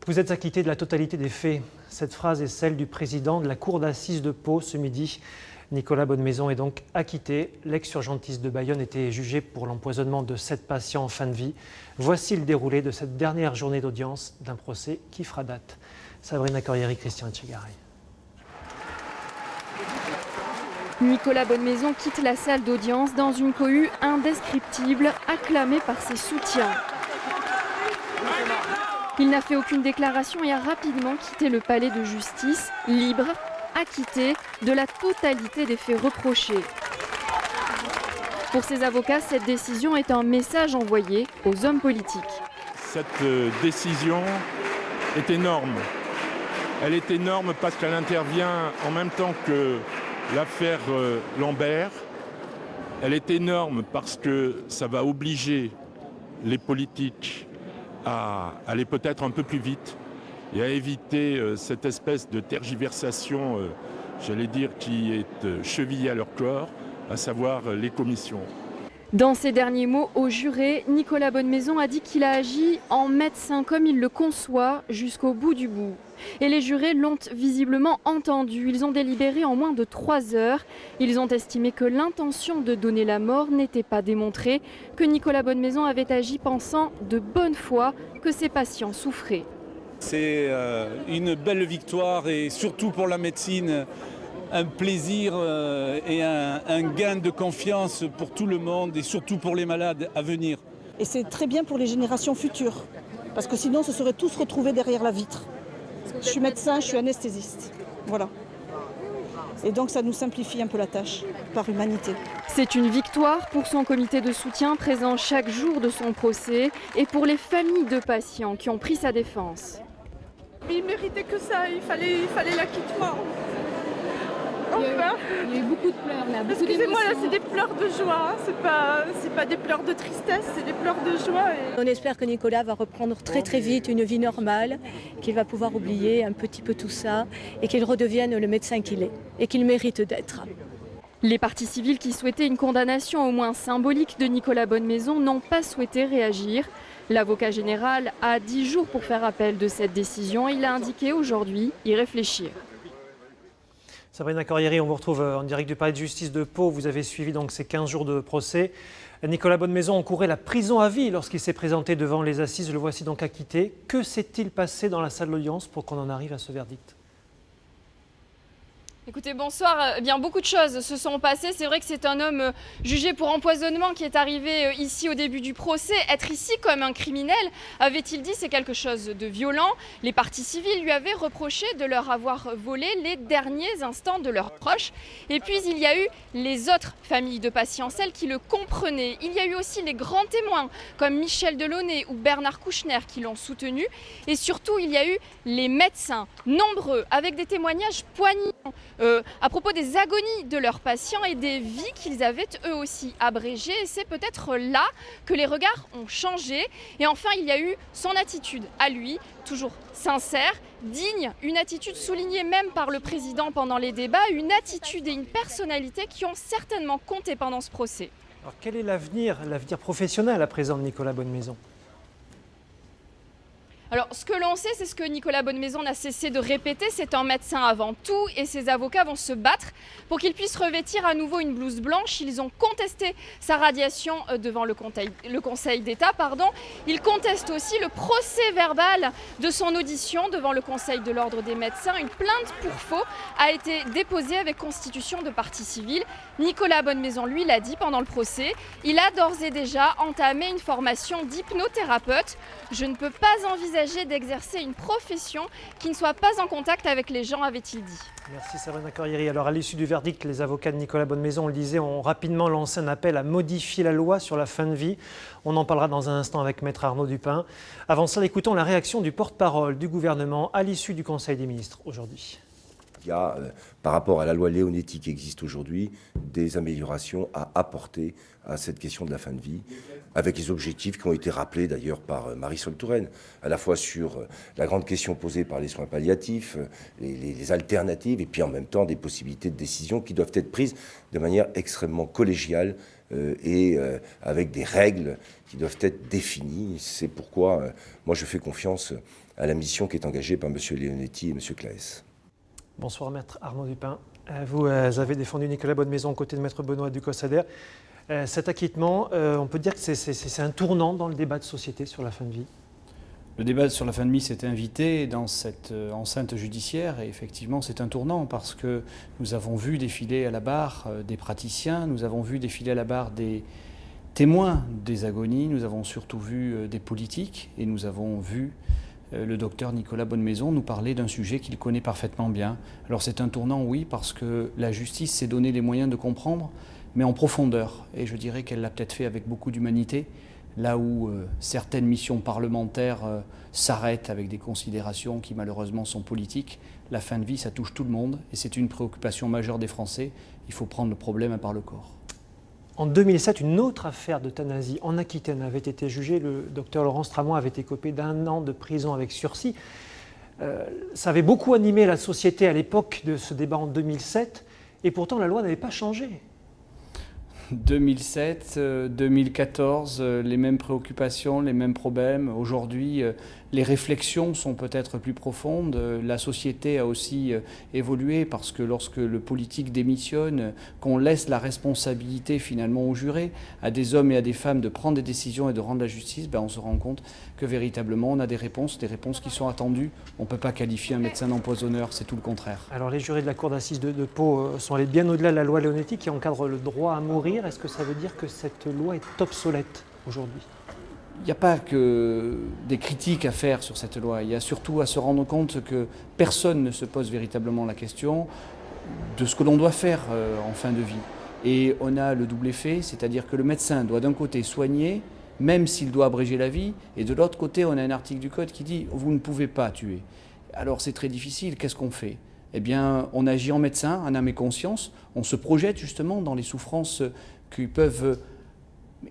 Vous êtes acquitté de la totalité des faits. Cette phrase est celle du président de la cour d'assises de Pau ce midi. Nicolas Bonnemaison est donc acquitté. L'ex-urgentiste de Bayonne était jugé pour l'empoisonnement de 7 patients en fin de vie. Voici le déroulé de cette dernière journée d'audience d'un procès qui fera date. Sabrina Corrieri, Christian Etchegaray. Nicolas Bonnemaison quitte la salle d'audience dans une cohue indescriptible, acclamée par ses soutiens. Il n'a fait aucune déclaration et a rapidement quitté le palais de justice, libre, acquitté de la totalité des faits reprochés. Pour ses avocats, cette décision est un message envoyé aux hommes politiques. Cette décision est énorme. Elle est énorme parce qu'elle intervient en même temps que l'affaire Lambert. Elle est énorme parce que ça va obliger les politiques à aller peut-être un peu plus vite et à éviter cette espèce de tergiversation, j'allais dire, qui est chevillée à leur corps, à savoir les commissions. Dans ses derniers mots au juré, Nicolas Bonnemaison a dit qu'il a agi en médecin comme il le conçoit jusqu'au bout du bout. Et les jurés l'ont visiblement entendu. Ils ont délibéré en moins de 3 heures. Ils ont estimé que l'intention de donner la mort n'était pas démontrée, que Nicolas Bonnemaison avait agi pensant de bonne foi que ses patients souffraient. C'est une belle victoire et surtout pour la médecine, un plaisir et un gain de confiance pour tout le monde et surtout pour les malades à venir. Et c'est très bien pour les générations futures, parce que sinon, se seraient tous retrouvés derrière la vitre. Je suis médecin, je suis anesthésiste. Voilà. Et donc ça nous simplifie un peu la tâche, par humanité. C'est une victoire pour son comité de soutien présent chaque jour de son procès et pour les familles de patients qui ont pris sa défense. Il méritait que ça, il fallait l'acquittement. Enfin. Il y a eu beaucoup de pleurs là. Excusez-moi, là c'est des pleurs de joie, hein. C'est pas des pleurs de tristesse, c'est des pleurs de joie. On espère que Nicolas va reprendre très vite une vie normale, qu'il va pouvoir oublier un petit peu tout ça et qu'il redevienne le médecin qu'il est et qu'il mérite d'être. Les parties civiles qui souhaitaient une condamnation au moins symbolique de Nicolas Bonnemaison n'ont pas souhaité réagir. L'avocat général a 10 jours pour faire appel de cette décision. Il a indiqué aujourd'hui y réfléchir. Sabrina Corrieri, on vous retrouve en direct du palais de justice de Pau. Vous avez suivi donc ces 15 jours de procès. Nicolas Bonnemaison encourait la prison à vie lorsqu'il s'est présenté devant les assises. Le voici donc acquitté. Que s'est-il passé dans la salle d'audience pour qu'on en arrive à ce verdict ? Écoutez, bonsoir. Eh bien, beaucoup de choses se sont passées. C'est vrai que c'est un homme jugé pour empoisonnement qui est arrivé ici au début du procès. Être ici comme un criminel, avait-il dit, c'est quelque chose de violent. Les parties civiles lui avaient reproché de leur avoir volé les derniers instants de leurs proches. Et puis, il y a eu les autres familles de patients, celles qui le comprenaient. Il y a eu aussi les grands témoins, comme Michel Delaunay ou Bernard Kouchner, qui l'ont soutenu. Et surtout, il y a eu les médecins, nombreux, avec des témoignages poignants. À propos des agonies de leurs patients et des vies qu'ils avaient eux aussi abrégées. Et c'est peut-être là que les regards ont changé. Et enfin, il y a eu son attitude à lui, toujours sincère, digne, une attitude soulignée même par le président pendant les débats, une attitude et une personnalité qui ont certainement compté pendant ce procès. Alors quel est l'avenir professionnel à présent de Nicolas Bonnemaison ? Alors, ce que l'on sait, c'est ce que Nicolas Bonnemaison n'a cessé de répéter, c'est un médecin avant tout et ses avocats vont se battre pour qu'il puisse revêtir à nouveau une blouse blanche. Ils ont contesté sa radiation devant le Conseil d'État. Ils contestent aussi le procès verbal de son audition devant le Conseil de l'Ordre des médecins. Une plainte pour faux a été déposée avec constitution de partie civile. Nicolas Bonnemaison, lui, l'a dit pendant le procès. Il a d'ores et déjà entamé une formation d'hypnothérapeute. Je ne peux pas envisager d'exercer une profession qui ne soit pas en contact avec les gens, avait-il dit. Merci Sabrina Corrieri. Alors à l'issue du verdict, les avocats de Nicolas Bonnemaison, on le disait, ont rapidement lancé un appel à modifier la loi sur la fin de vie. On en parlera dans un instant avec Maître Arnaud Dupin. Avant cela, écoutons la réaction du porte-parole du gouvernement à l'issue du Conseil des ministres aujourd'hui. Il y a, par rapport à la loi Leonetti qui existe aujourd'hui, des améliorations à apporter à cette question de la fin de vie, avec les objectifs qui ont été rappelés d'ailleurs par Marisol Touraine, à la fois sur la grande question posée par les soins palliatifs, les alternatives, et puis en même temps des possibilités de décision qui doivent être prises de manière extrêmement collégiale et avec des règles qui doivent être définies. C'est pourquoi moi je fais confiance à la mission qui est engagée par M. Leonetti et M. Claes. Bonsoir Maître Arnaud Dupin. Vous avez défendu Nicolas Bonnemaison aux côtés de Maître Benoît Ducossader. Cet acquittement, on peut dire que c'est un tournant dans le débat de société sur la fin de vie. Le débat sur la fin de vie s'est invité dans cette enceinte judiciaire et effectivement c'est un tournant parce que nous avons vu défiler à la barre des praticiens, nous avons vu défiler à la barre des témoins des agonies, nous avons surtout vu des politiques et nous avons vu le docteur Nicolas Bonnemaison nous parler d'un sujet qu'il connaît parfaitement bien. Alors c'est un tournant, oui, parce que la justice s'est donné les moyens de comprendre, mais en profondeur. Et je dirais qu'elle l'a peut-être fait avec beaucoup d'humanité, là où certaines missions parlementaires s'arrêtent avec des considérations qui malheureusement sont politiques. La fin de vie, ça touche tout le monde et c'est une préoccupation majeure des Français. Il faut prendre le problème par le corps. En 2007, une autre affaire d'euthanasie en Aquitaine avait été jugée. Le docteur Laurent Stramont avait été écopé d'1 an de prison avec sursis. Ça avait beaucoup animé la société à l'époque de ce débat en 2007, et pourtant la loi n'avait pas changé. 2007, 2014, les mêmes préoccupations, les mêmes problèmes. Aujourd'hui, les réflexions sont peut-être plus profondes. La société a aussi évolué parce que lorsque le politique démissionne, qu'on laisse la responsabilité finalement aux jurés, à des hommes et à des femmes de prendre des décisions et de rendre la justice, on se rend compte que véritablement on a des réponses qui sont attendues. On ne peut pas qualifier un médecin d'empoisonneur, c'est tout le contraire. Alors les jurés de la cour d'assises de Pau sont allés bien au-delà de la loi Leonetti qui encadre le droit à mourir. Est-ce que ça veut dire que cette loi est obsolète aujourd'hui ? Il n'y a pas que des critiques à faire sur cette loi, il y a surtout à se rendre compte que personne ne se pose véritablement la question de ce que l'on doit faire en fin de vie. Et on a le double effet, c'est-à-dire que le médecin doit d'un côté soigner, même s'il doit abréger la vie, et de l'autre côté, on a un article du Code qui dit « vous ne pouvez pas tuer ». Alors c'est très difficile, qu'est-ce qu'on fait ? Eh bien, on agit en médecin, en âme et conscience, on se projette justement dans les souffrances qui peuvent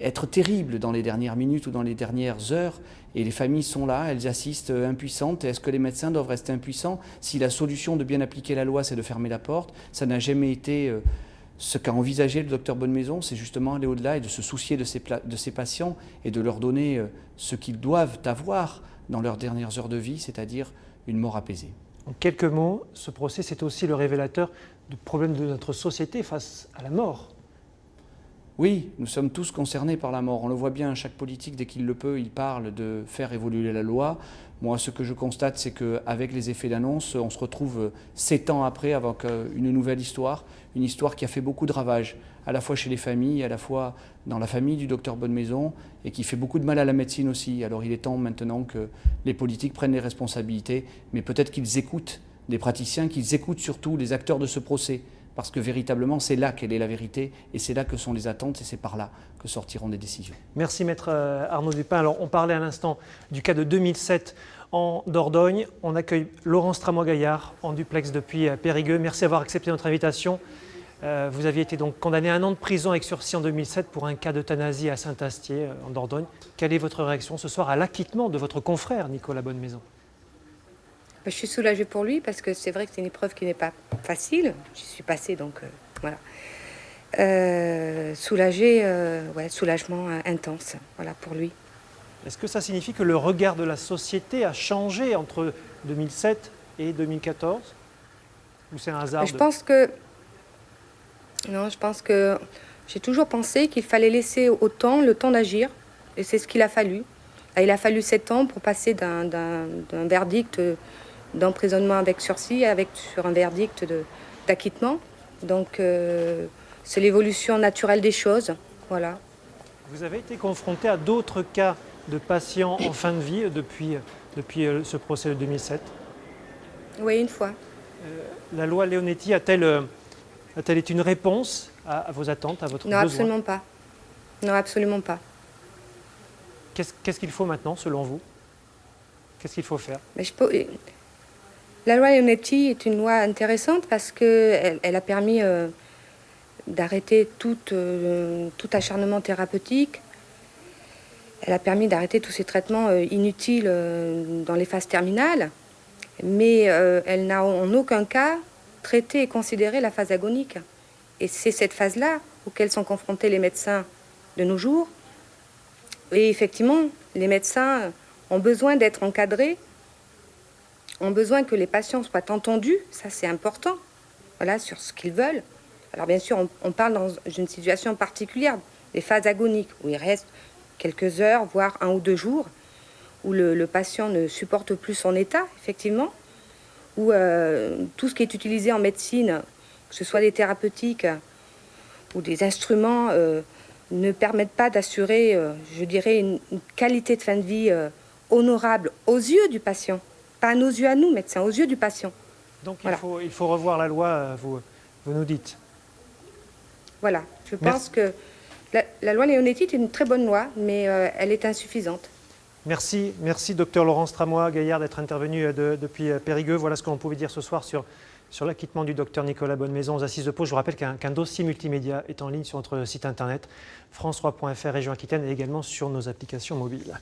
être terribles dans les dernières minutes ou dans les dernières heures, et les familles sont là, elles assistent impuissantes. Est-ce que les médecins doivent rester impuissants si la solution de bien appliquer la loi, c'est de fermer la porte ? Ça n'a jamais été ce qu'a envisagé le docteur Bonnemaison, c'est justement aller au-delà et de se soucier de ses patients et de leur donner ce qu'ils doivent avoir dans leurs dernières heures de vie, c'est-à-dire une mort apaisée. En quelques mots, ce procès, c'est aussi le révélateur du problème de notre société face à la mort. Oui, nous sommes tous concernés par la mort. On le voit bien, chaque politique, dès qu'il le peut, il parle de faire évoluer la loi. Moi, ce que je constate, c'est qu'avec les effets d'annonce, on se retrouve 7 ans après avec une nouvelle histoire, une histoire qui a fait beaucoup de ravages, à la fois chez les familles, à la fois dans la famille du docteur Bonnemaison, et qui fait beaucoup de mal à la médecine aussi. Alors il est temps maintenant que les politiques prennent les responsabilités, mais peut-être qu'ils écoutent des praticiens, qu'ils écoutent surtout les acteurs de ce procès. Parce que véritablement, c'est là qu'elle est la vérité, et c'est là que sont les attentes, et c'est par là que sortiront des décisions. Merci Maître Arnaud Dupin. Alors, on parlait à l'instant du cas de 2007 en Dordogne. On accueille Laurent Stramont-Gaillard en duplex depuis Périgueux. Merci d'avoir accepté notre invitation. Vous aviez été donc condamné à 1 an de prison avec sursis en 2007 pour un cas d'euthanasie à Saint-Astier, en Dordogne. Quelle est votre réaction ce soir à l'acquittement de votre confrère Nicolas Bonnemaison ? Je suis soulagée pour lui parce que c'est vrai que c'est une épreuve qui n'est pas facile. J'y suis passée, donc voilà. Soulagée, soulagement intense, voilà, pour lui. Est-ce que ça signifie que le regard de la société a changé entre 2007 et 2014 ? Ou c'est un hasard ? Je pense que j'ai toujours pensé qu'il fallait laisser au temps le temps d'agir. Et c'est ce qu'il a fallu. Il a fallu 7 ans pour passer d'un verdict d'emprisonnement avec sursis sur un verdict d'acquittement. Donc c'est l'évolution naturelle des choses. Voilà. Vous avez été confronté à d'autres cas de patients en fin de vie depuis ce procès de 2007 ? Oui, une fois. La loi Leonetti a-t-elle été une réponse à vos attentes, à votre besoin ? Non, absolument pas. Non, absolument pas. Qu'est-ce qu'il faut maintenant, selon vous ? Qu'est-ce qu'il faut faire ? La loi Leonetti est une loi intéressante parce qu'elle a permis d'arrêter tout acharnement thérapeutique. Elle a permis d'arrêter tous ces traitements inutiles dans les phases terminales. Mais elle n'a en aucun cas traité et considéré la phase agonique. Et c'est cette phase-là auquel sont confrontés les médecins de nos jours. Et effectivement, les médecins ont besoin d'être encadrés ont besoin que les patients soient entendus, ça c'est important, voilà, sur ce qu'ils veulent. Alors bien sûr, on parle dans une situation particulière, des phases agoniques, où il reste quelques heures, voire 1 ou 2 jours, où le patient ne supporte plus son état, effectivement, où tout ce qui est utilisé en médecine, que ce soit des thérapeutiques ou des instruments, ne permettent pas d'assurer, je dirais, une qualité de fin de vie honorable aux yeux du patient. Pas à nos yeux à nous, médecins, aux yeux du patient. Donc voilà. il faut revoir la loi, vous nous dites. Voilà, je pense que la loi Leonetti est une très bonne loi, mais elle est insuffisante. Merci docteur Laurence Tramois-Gaillard d'être intervenu depuis Périgueux. Voilà ce qu'on pouvait dire ce soir sur l'acquittement du docteur Nicolas Bonnemaison aux Assises de Pau. Je vous rappelle qu'un dossier multimédia est en ligne sur notre site internet france3.fr région Aquitaine et également sur nos applications mobiles.